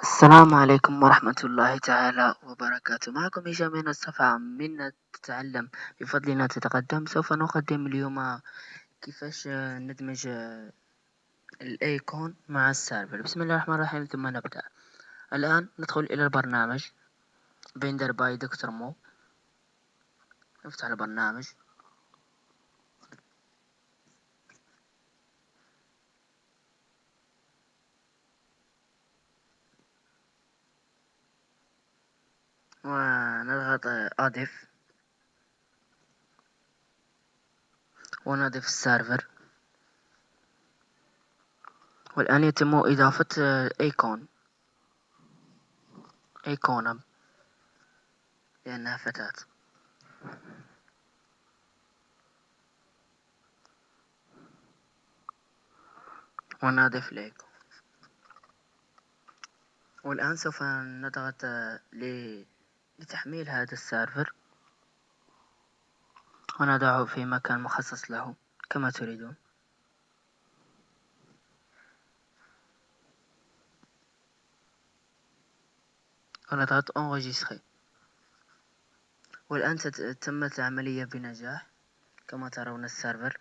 السلام عليكم ورحمة الله تعالى وبركاته. معكم هشام من الصفحة منا تتعلم بفضلنا تتقدم. سوف نقدم اليوم كيفاش ندمج الايكون مع السيرفر. بسم الله الرحمن الرحيم. ثم نبدأ. الآن ندخل إلى البرنامج بندر باي دكتور مو. نفتح البرنامج ونضغط أضف ونضيف السيرفر. والآن يتم إضافة أيقونة لأنها فتاة. ونضيف الأيقون. والآن سوف نضغط لتحميل هذا السيرفر ونضعه في مكان مخصص له كما تريدون. ونضغط enregistrer. والآن تمت العملية بنجاح كما ترون السيرفر